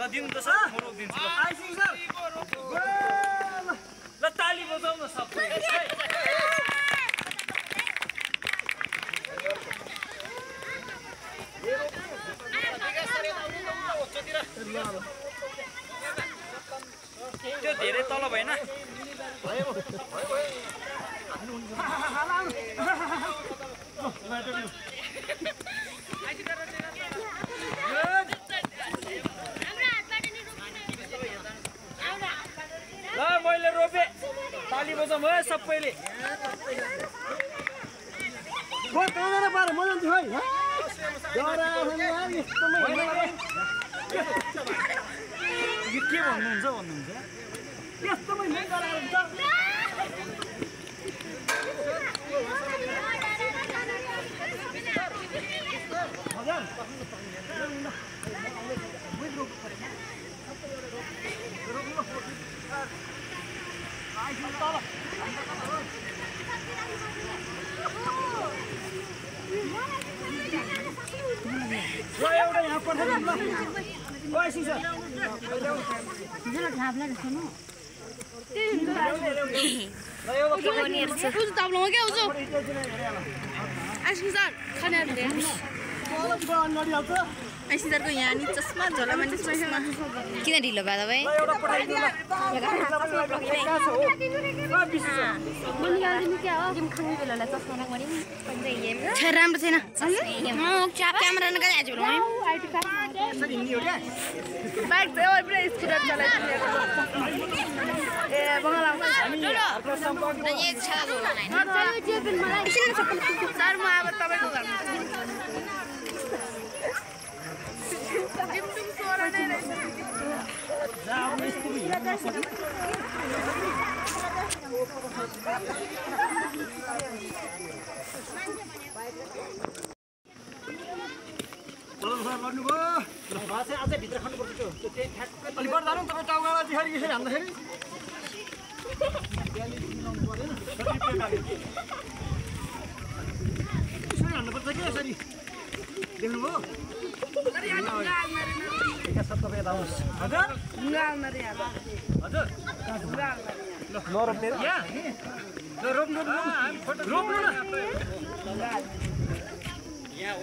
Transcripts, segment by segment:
ल दिनु त सर म रोकिदिन्छु ल आइसिङ सर ल ताली बजाउन सबै त्यो धेरै तल भएन ल मैले रोपे ताली बजाउँ है सबैले के भन्नुहुन्छ ऐसिदरको यहाँ नि चस्मा झोला मान्छे चस्मा किन ढिलो भयो तपाईँ राम्रो छैन क्यामेरा अझै भित्र खानुपर्छ त्यो अलि बढ्दा जानु तपाईँ टाउकामा त्यसरी यसरी हान्दाखेरि यसरी हान्नुपर्छ कि यसरी देख्नुभयो तपाईँ यता आउनुहोस् हजुर ल नरोप्ने ल रोप्नु रोप्नु न यहाँ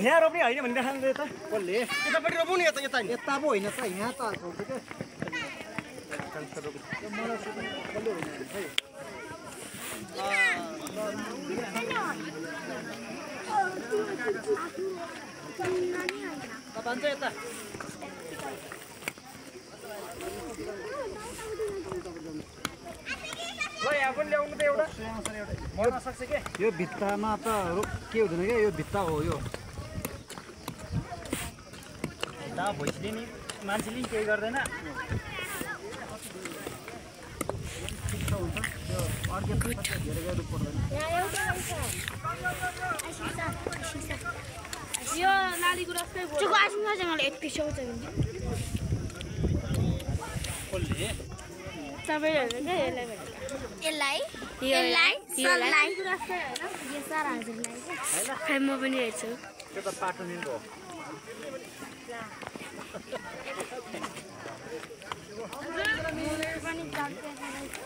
यहाँ रोप्ने होइन भने देखाउनु त यता कसले यतापट्टि रोप्नु नि यता यता यता पो होइन त यहाँ त रोप्छ क्या भन्छ यता ल यहाँ पनि ल्याउनु त एउटा मर्न सक्छ के यो भित्तामा त के हुँदैन क्या यो भित्ता हो यो भित्ता भइसक्यो नि मान्छेले केही गर्दैन यो नालीको रस्तै भयो चुको आस्नु छ मलाई यति सोच हुन्छ कसले तपाईहरुले के यसलाई नालीको रस्तै हैन यो सारा हजुरलाई खै म पनि हेर्छु त्यो त पाटो नि हो पनि जान्छ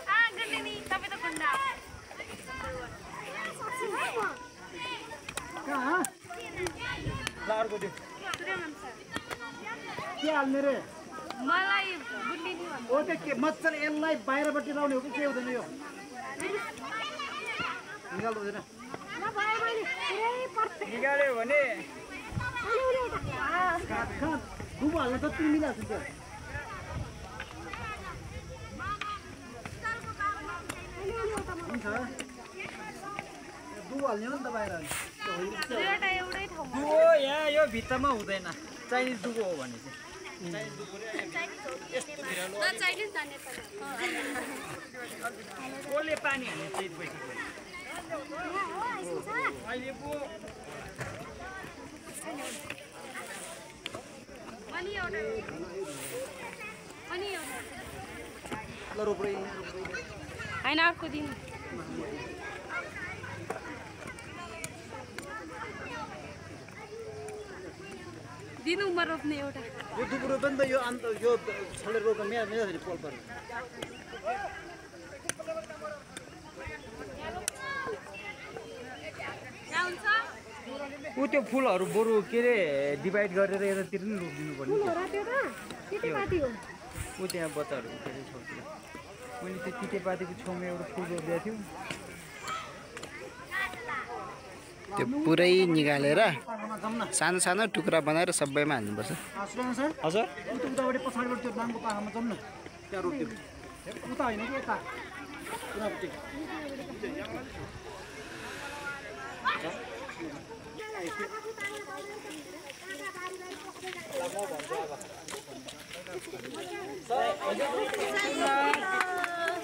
आ गन्ने तपाई त गुन्डा कहाँ ल अर्को दिउ के हाल्ने रे मलाई गुन्डी नि भन्नु ओ के मच्छर यसलाई बाहिरबाट लाउने हो कि के हुँदैन यो निकाल हुँदैन निकाल्यो भने दुबो हाल्न त तिमी मिलाएको छ हुन्छ दुबो हाल्ने हो नि त बाहिर दुबो यहाँ यो भित्तामा हुँदैन चाइनिज दुबो हो भने चाहिँ कसले पानी हाल्ने चैत बैशाखमा अहिले पो होइन अर्को दिन दिनुमा रोप्ने एउटा यो दुबो रोप्यो नि त यो अन्त यो छले रोप्यो मेरो पोल पर्यो ऊ त्यो फुलहरू बरु के अरे डिभाइड गरेर यतातिर नि रोपिदिनु पर्ने ऊ त्यहाँ बच्चाहरू के अरे छेउतिर मैले त्यो तितेपातीको छेउमा एउटा फुल रोपिदिएको थियो त्यो पुरै निकालेर सानो सानो टुक्रा बनाएर सबैमा हाल्नुपर्छ। हजुर उताबाट पछाडिबाट त्यो नामको पाखामा जाउँ न त्यहाँ रोप्दिउँ उता होइन कि यता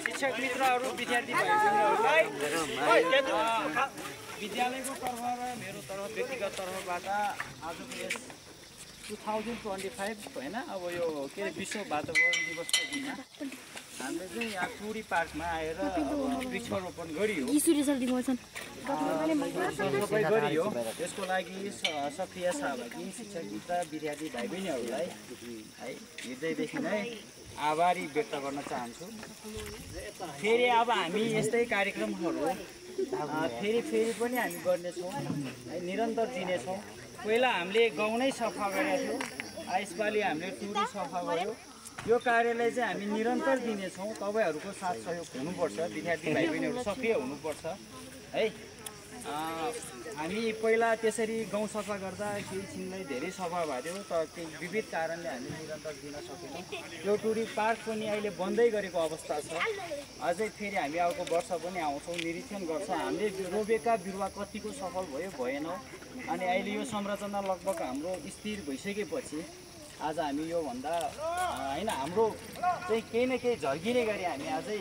शिक्षक मित्रहरू विद्यार्थी भाइबहिनीहरूलाई विद्यालयको तर्फबाट मेरो तर्फ व्यक्तिगत तर्फबाट आजको यस 2025 होइन अब यो के अरे विश्व वातावरण दिवसको दिनमा हामीले चाहिँ यहाँ टुरी पार्कमा आएर वृक्षारोपण गरियो सबै गरियो। यसको लागि सक्रिय सहभागी शिक्षक मित्र विद्यार्थी भाइ बहिनीहरूलाई है हृदयदेखि नै आभारी व्यक्त गर्न चाहन्छु। फेरि अब हामी यस्तै कार्यक्रमहरू फेरि पनि हामी गर्नेछौँ है, निरन्तर दिनेछौँ। पहिला हामीले गाउँ नै सफा गरेका थियौँ, यसपालि हामीले टुरी सफा गऱ्यौँ। यो कार्यलाई चाहिँ हामी निरन्तर दिनेछौँ। तपाईँहरूको साथ सहयोग हुनुपर्छ, विद्यार्थी भाइ बहिनीहरू सक्रिय हुनुपर्छ है। हामी पहिला त्यसरी गाउँ सफा गर्दा केही छिनलाई धेरै सफा भयो, तर केही विविध कारणले हामी निरन्तर दिन सकेनौँ। यो टुरी पार्क पनि अहिले बन्दै गरेको अवस्था छ। अझै फेरि हामी अर्को वर्ष पनि आउँछौँ, निरीक्षण गर्छौँ हामीले रोपेका बिरुवा कतिको सफल भयो भएन। अनि अहिले यो संरचना लगभग हाम्रो स्थिर भइसकेपछि आज हामी योभन्दा होइन हाम्रो चाहिँ केही न केही झर्किने गरी हामी अझै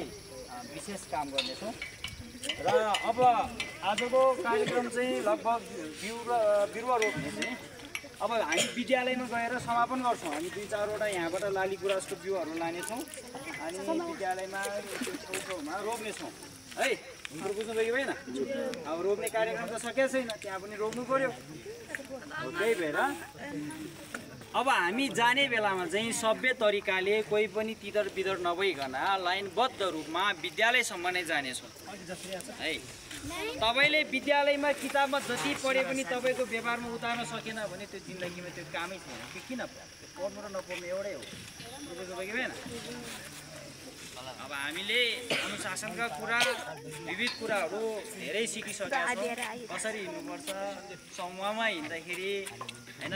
विशेष काम गर्नेछौँ। र अब आजको कार्यक्रम चाहिँ लगभग बिरुवा रोप्ने चाहिँ अब हामी विद्यालयमा गएर समापन गर्छौँ। हामी 2-4वटा यहाँबाट लाली गुराँसको बिउहरू लानेछौँ अनि विद्यालयमा छेउछेउमा रोप्नेछौँ है। कुरो बुझ्नुभयो कि भएन? अब रोप्ने कार्यक्रम त सकेको छैन, त्यहाँ पनि रोप्नु पर्यो। त्यही भएर अब हामी जाने बेलामा चाहिँ सभ्य तरिकाले कोही पनि तितर बितर नभइकन लाइनबद्ध रूपमा विद्यालयसम्म नै जानेछौँ है। तपाईँले विद्यालयमा किताबमा जति पढे पनि तपाईँको व्यवहारमा उतार्न सकेन भने त्यो जिन्दगीमा त्यो कामै छैन। त्यो किन पढ्नु र नपढ्नु एउटै हो, बुझ्नुभयो कि भएन? अब हामीले अनुशासनका कुरा विविध कुराहरू धेरै सिकिसकेका छौँ। कसरी हिँड्नुपर्छ समूहमा हिँड्दाखेरि होइन।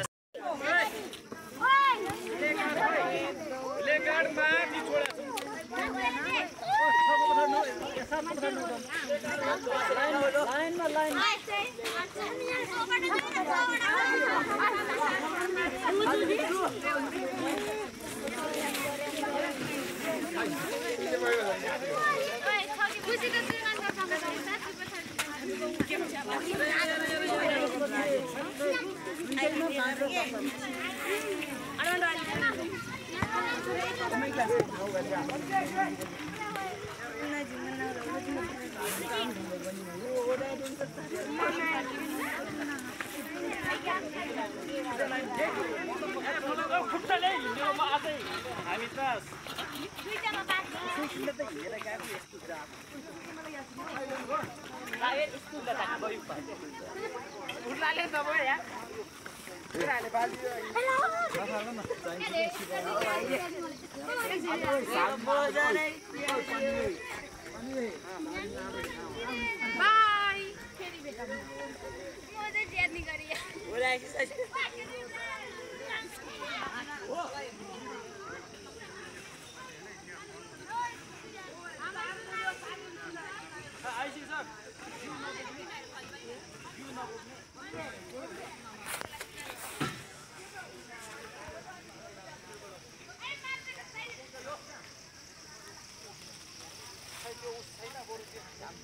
त्यो उस छैन बरु त्यो काम